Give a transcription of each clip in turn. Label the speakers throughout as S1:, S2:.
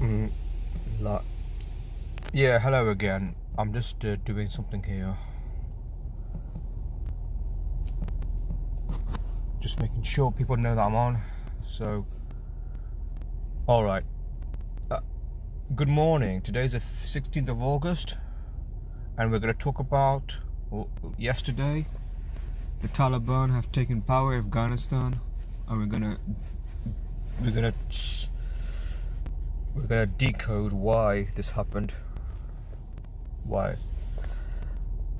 S1: Mm, like, yeah, hello again. I'm just doing something here. Just making sure people know that I'm on. So, alright. Good morning. Today's the 16th of August. And we're going to talk about yesterday. The Taliban have taken power in Afghanistan. And we're gonna decode why this happened. Why?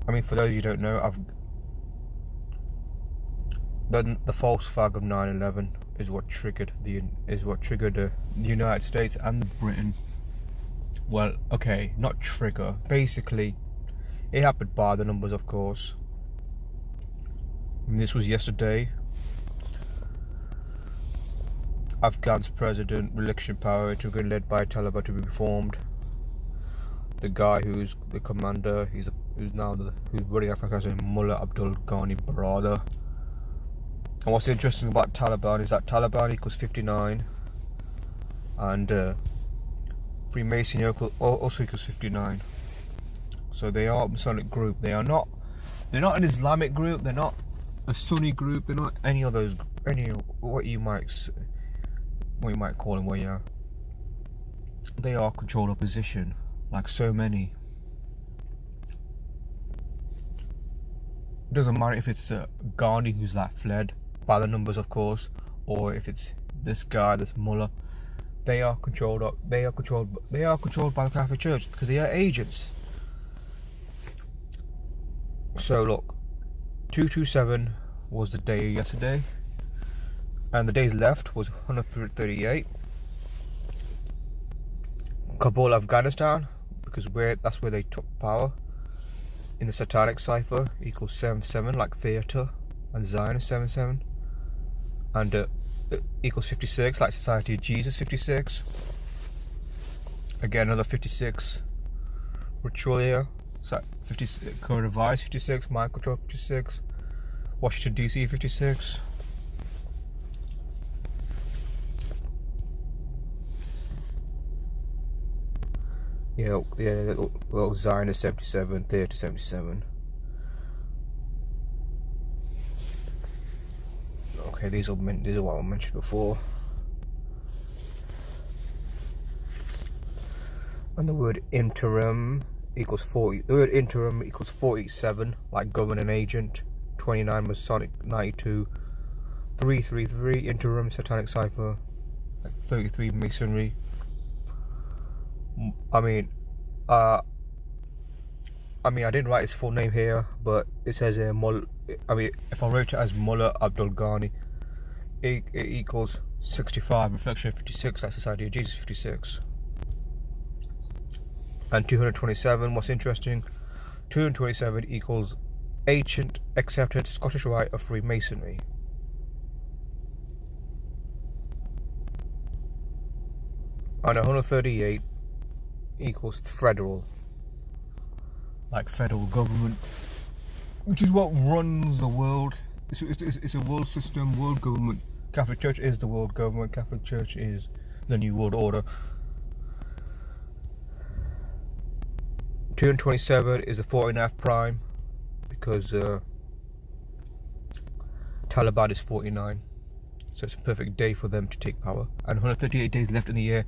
S1: I mean, for those of you who don't know, the false flag of 9/11 is what triggered the United States and Britain. Well, okay, not trigger. Basically, it happened by the numbers, of course. And this was yesterday. Afghan's president election power to get led by Taliban to be reformed. The guy who's the commander, who's running Afghanistan, Mullah Abdul Ghani Barada. And what's interesting about Taliban is that Taliban equals 59, and Freemasonry also equals 59. So they are a Masonic group. They're not an Islamic group. They're not a Sunni group. They're not any of those. What you might call them. Where they are controlled opposition, like so many. It doesn't matter if it's Ghani who's fled by the numbers, of course, or if it's this guy, this mullah. They are controlled by the Catholic Church because they are agents. So look, 227 was the day yesterday, and the days left was 138. Kabul, Afghanistan, because that's where they took power. In the Satanic cipher equals 77, like theatre, and Zionist 77, and equals 56, like Society of Jesus 56. Again, another 56. Ritual here, so 56. Coronavirus 56. Mind Control 56. Washington DC 56. Well, Zionist 77, Theatre 77. Okay, these are what I mentioned before. And the word interim equals 40. The word interim equals 47, like government agent. 29 Masonic, 92. 333 interim Satanic cipher, like 33 Masonry. I mean, I didn't write his full name here, but it says if I wrote it as Mullah Abdul Ghani, it equals 65, reflection 56, that's Society of Jesus 56. And 227, what's interesting, 227 equals ancient accepted Scottish rite of Freemasonry. And 138 equals federal, like federal government, which is what runs the world. It's a world system, world government. Catholic Church is the world government. Catholic Church is the new world order. 227 is a 49th prime because Taliban is 49, so it's a perfect day for them to take power. And 138 days left in the year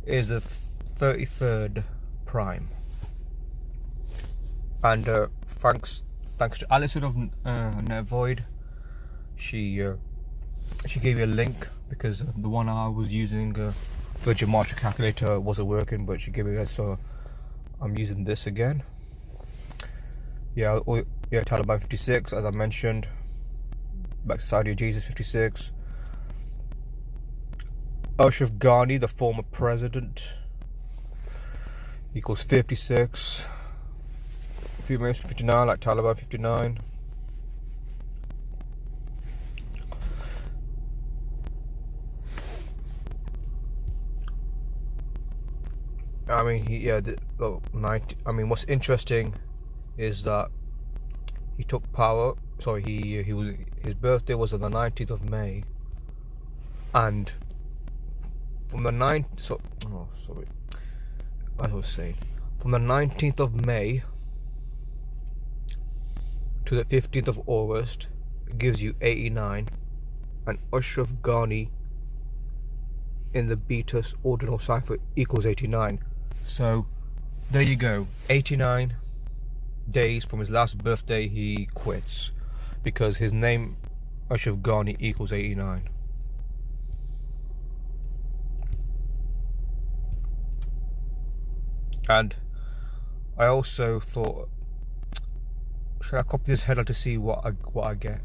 S1: is the 33rd prime. And thanks to Alison of Netvoid, she gave me a link because the one I was using, the gematria calculator, wasn't working, but she gave me that, so I'm using this again. Taliban 56, as I mentioned. Back to Society of Jesus 56. Ashraf Ghani, the former president, equals 56. Freemason 59, like Taliban 59. I mean, what's interesting is that he took power. Sorry, his birthday was on the 19th of May, and from the 9th, as I was saying, from the 19th of May to the 15th of August, it gives you 89, and Ashraf Ghani in the Beatus ordinal cipher equals 89. So there you go, 89 days from his last birthday he quits, because his name Ashraf Ghani equals 89. And I also thought, should I copy this headline to see what I get?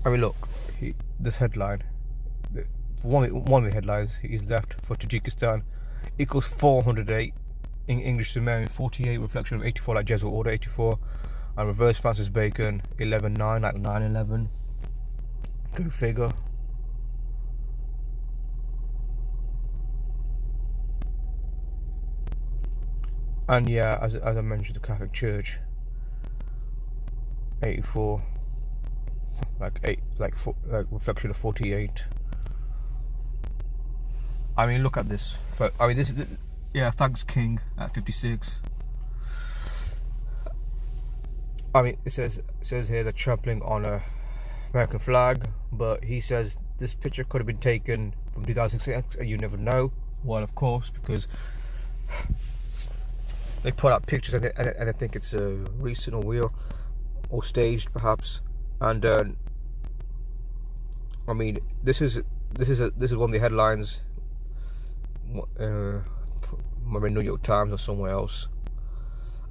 S1: I mean, look, this headline, one of the headlines, he's left for Tajikistan, equals 408 in English Sumerian, 48 reflection of 84 like Jesuit order 84, and reverse Francis Bacon 11:9 like 9/11. Go figure. And yeah, as I mentioned, the Catholic Church 84 like reflection of 48. I mean, look at this. I mean, this is yeah, thanks King at 56. I mean, it says here they're trampling on a American flag, but he says this picture could have been taken from 2006, and you never know. Well, of course, because they put out pictures and I think it's recent or real or staged perhaps. And I mean, this is one of the headlines, maybe New York Times or somewhere else.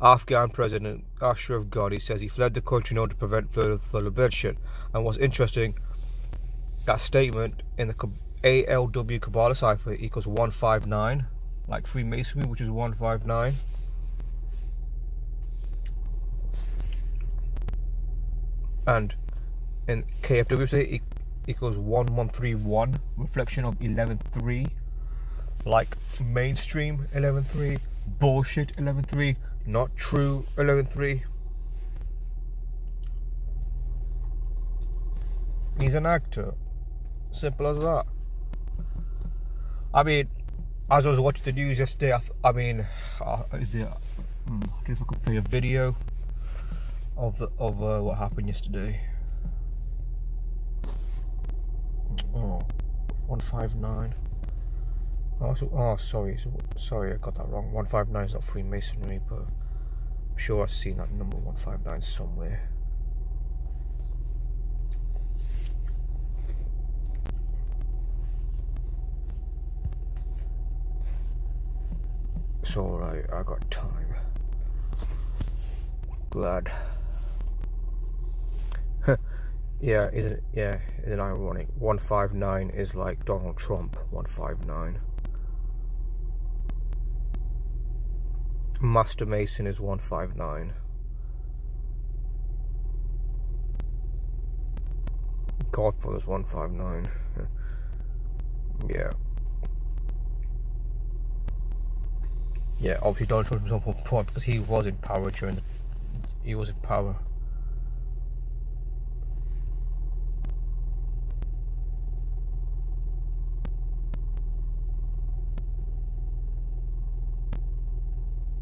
S1: Afghan President Ashraf Ghani says he fled the country in order to prevent further bloodshed. And what's interesting, that statement in the ALW Kabbalah cipher equals 159, like Freemasonry, which is 159. And in KFW equals 1131, reflection of 11.3, like mainstream 11.3, bullshit 11.3, not true 11.3. He's an actor, simple as that. I mean, as I was watching the news yesterday, I mean, is there? I don't know if I could play a video of what happened yesterday. Oh, 159. Oh, sorry, I got that wrong. 159 is not Freemasonry, but I'm sure I've seen that number 159 somewhere. It's alright, I got time. Glad. Yeah, isn't it ironic? 159 is like Donald Trump, 159. Master Mason is 159. Godfather's 159. Yeah. Yeah, obviously Donald Trump was on point because he was in power he was in power.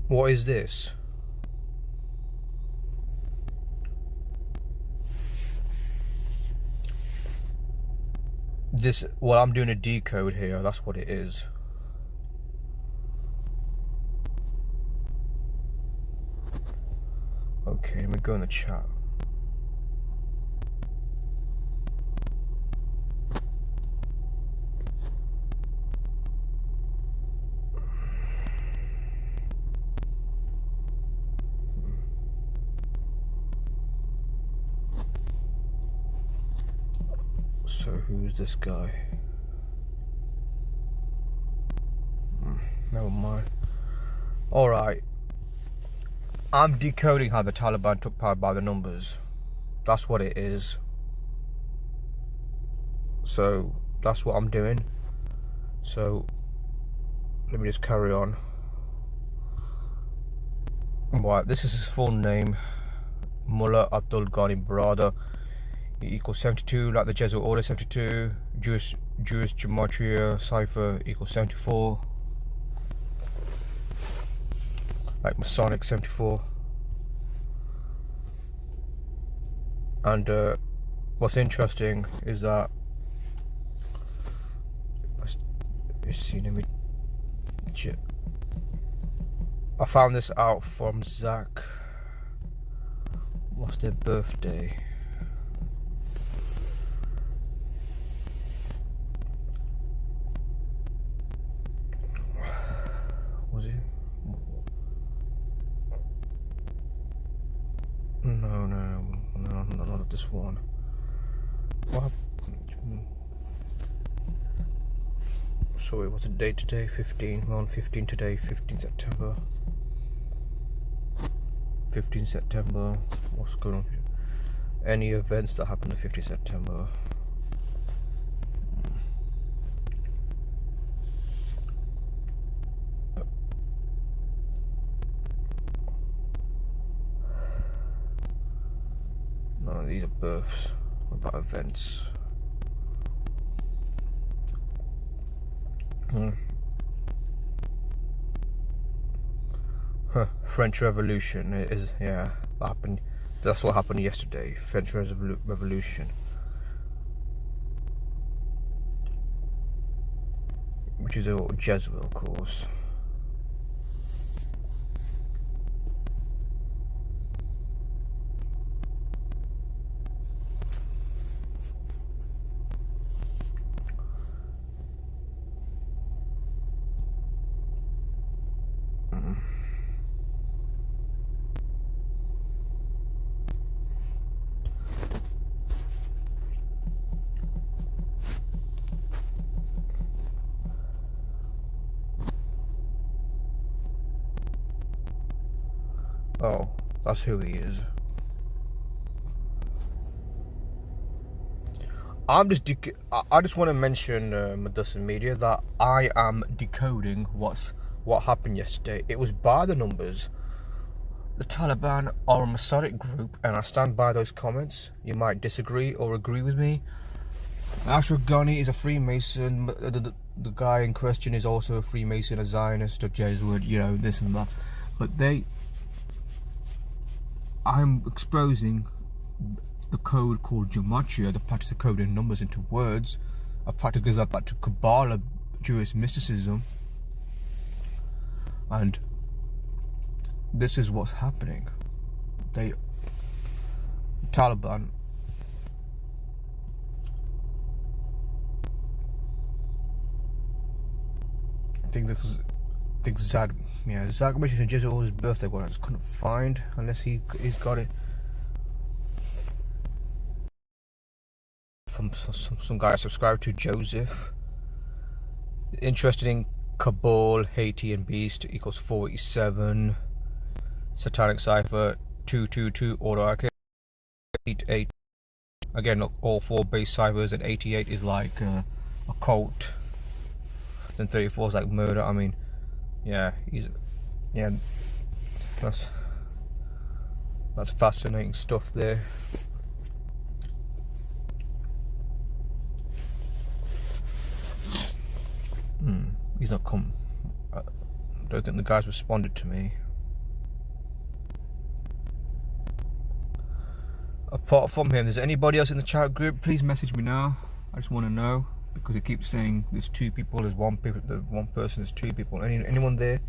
S1: What is this? Well, I'm doing a decode here, that's what it is. Okay, let me go in the chat. So who's this guy? Never mind. Alright. I'm decoding how the Taliban took power by the numbers. That's what it is. So that's what I'm doing. So let me just carry on. Right, this is his full name. Mullah Abdul Ghani Brother. He equals 72, like the Jesuit order 72. Jewish gematria cipher equals 74, like Masonic 74. And what's interesting is that I found this out from Zach. What's their birthday? Was it? No, not this one. What happened? Sorry, what's the date today? 15. We're on 15 today, 15 September. 15 September. What's going on? Any events that happened on 15 September? No, these are births. What about events? French Revolution is, yeah, that happened. That's what happened yesterday. French Revolution, which is a Jezebel, of course. Oh, that's who he is. I just want to mention, Madison Media, that I am decoding what happened yesterday. It was by the numbers. The Taliban are a Masonic group, and I stand by those comments. You might disagree or agree with me. Ashraf Ghani is a Freemason. The guy in question is also a Freemason, a Zionist, a Jesuit, you know, this and that. But I'm exposing the code called gematria, the practice of coding numbers into words. A practice goes back to Kabbalah, Jewish mysticism, and this is what's happening. The Taliban Zach mentioned just all his birthday, but I just couldn't find, unless he's got it from some guy I subscribed to, Joseph. Interested in Cabal, Haiti and Beast equals 487. Satanic Cipher 222, Auto Arcade 88. Again, all 4 base ciphers, and 88 is like occult. Then 34 is like murder. I mean, yeah, that's fascinating stuff there. He's not come. I don't think the guys responded to me. Apart from him, is there anybody else in the chat group? Please message me now. I just want to know, because it keeps saying there's 2 people, there's 1 people, there's 1 person, there's 2 people. Anyone there?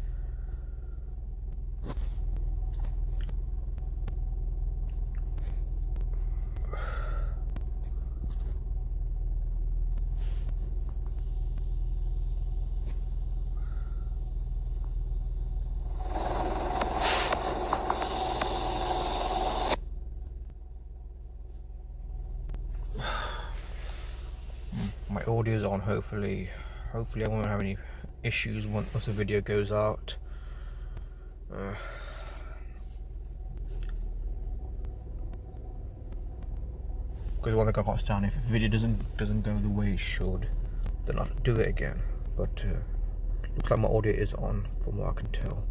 S1: My audio's on. Hopefully I won't have any issues once the video goes out. Because one thing I can't stand, if the video doesn't go the way it should, then I have to do it again. But looks like my audio is on, from what I can tell.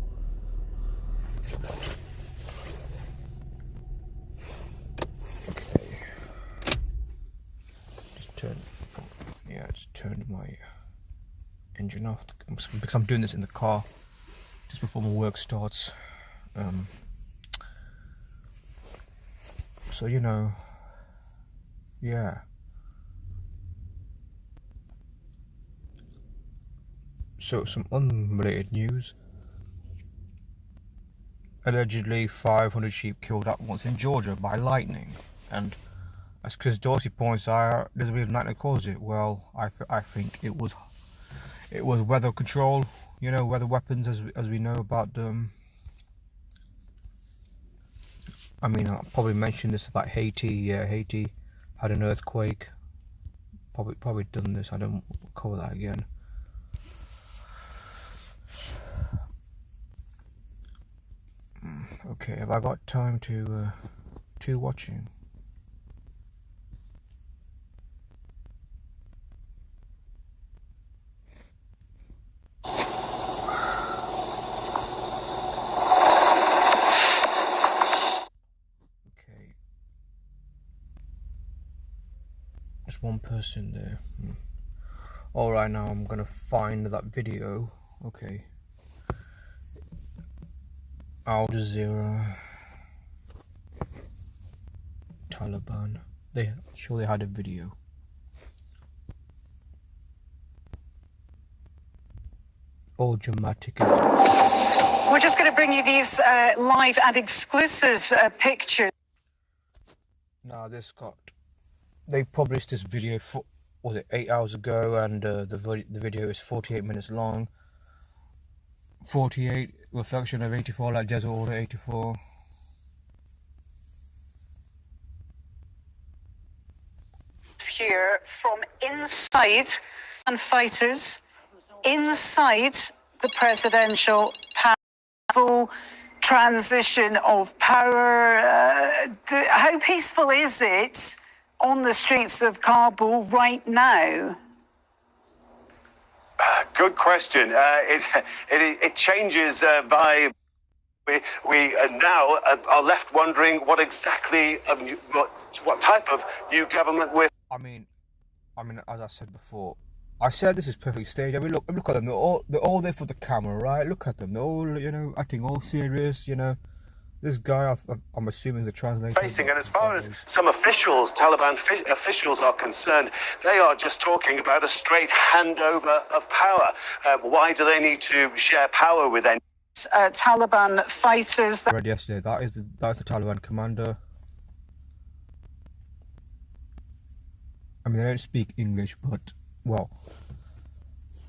S1: Okay, just turn. Yeah, it's just turned my engine off because I'm doing this in the car just before my work starts. So you know, yeah. So some unrelated news. Allegedly 500 sheep killed at once in Georgia by lightning, and as Chris Dorsey points out, there's a bit of lightning caused it. Well, I think it was weather control, you know, weather weapons, as we know about them. I mean, I probably mentioned this about Haiti. Yeah, Haiti had an earthquake. Probably done this. I don't cover that again. Okay, have I got time to watching? Okay, just one person there. All right, now I'm gonna find that video. Okay. Al Jazeera, Taliban. They surely had a video. All dramatic.
S2: We're just going to bring you these live and exclusive pictures.
S1: Now they published this video was it 8 hours ago, and the video is 48 minutes long. 48 reflection of 84, like Desert Order 84.
S2: Here from inside and fighters inside the presidential full transition of power. How peaceful is it on the streets of Kabul right now?
S3: Good question. It changes by. We now are left wondering what exactly, what type of new government we're.
S1: I mean, as I said before, I said this is perfect stage. I mean, look at them. They're all there for the camera, right? Look at them. They're all, you know, acting all serious. You know, this guy, I'm assuming the translator.
S3: Facing, and as far as some officials, Taliban officials are concerned, they are just talking about a straight handover of power. Why do they need to share power with any?
S2: Taliban fighters.
S1: I read yesterday. That's the Taliban commander. I mean, they don't speak English, but well,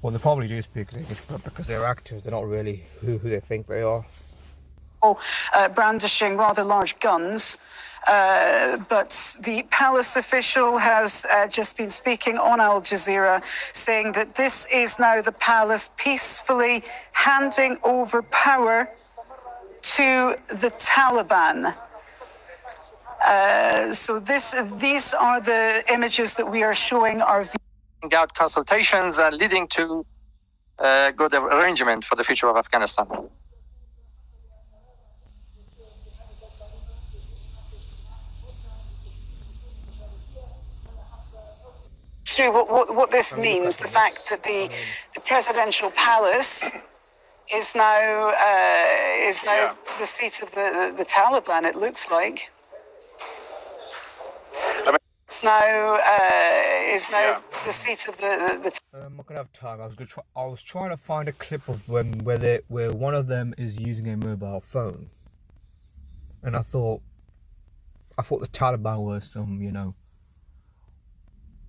S1: they probably do speak English, but because they're actors, they're not really who they think they are.
S2: Brandishing rather large guns, but the palace official has just been speaking on Al Jazeera, saying that this is now the palace peacefully handing over power to the Taliban. So these are the images that we are showing our viewers.
S4: Out consultations and leading to a good arrangement for the future of Afghanistan.
S2: Through what this means, the fact that the presidential palace is now the seat of the Taliban. It looks like it's now the seat of the.
S1: I'm not gonna have time. I was trying to find a clip of where one of them is using a mobile phone, and I thought the Taliban were some, you know.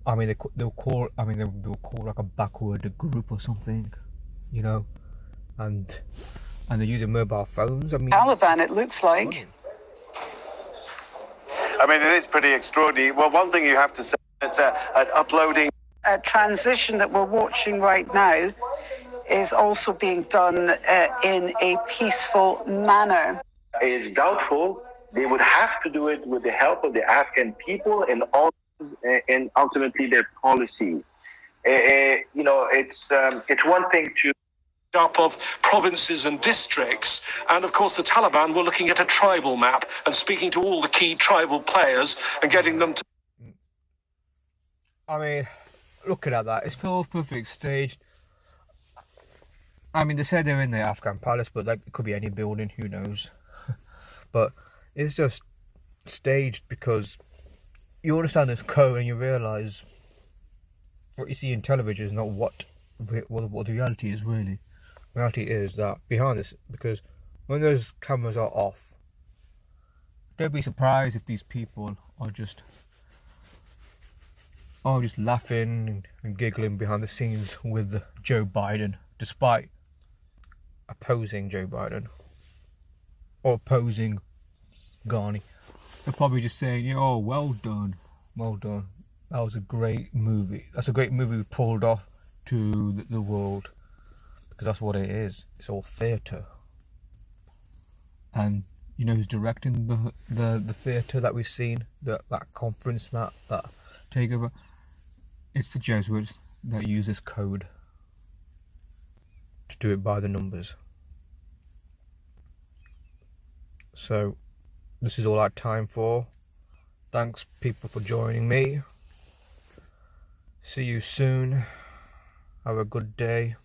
S1: I mean, they'll call like a backward group or something, you know, and they're using mobile phones. I mean,
S2: Taliban, it looks like.
S3: I mean, it is pretty extraordinary. Well, one thing you have to say is uploading.
S2: A transition that we're watching right now is also being done in a peaceful manner.
S5: It's doubtful. They would have to do it with the help of the Afghan people and ultimately their policies. You know, it's one thing to
S6: up of provinces and districts, and of course the Taliban were looking at a tribal map and speaking to all the key tribal players and getting them to.
S1: I mean, looking at that, it's all perfect staged. I mean, they said they're in the Afghan palace, but like, it could be any building, who knows. But it's just staged because you understand this code and you realise what you see in television is not what the reality is really. The reality is that behind this, because when those cameras are off, don't be surprised if these people are just laughing and giggling behind the scenes with Joe Biden, despite opposing Joe Biden or opposing Ghani. They're probably just saying, "Oh, well done, well done. That was a great movie. That's a great movie we pulled off to the world," because that's what it is. It's all theatre. And you know who's directing the theatre that we've seen, that conference, that takeover? It's the Jesuits that use this code to do it by the numbers. So this is all I have time for. Thanks people for joining me. See you soon. Have a good day.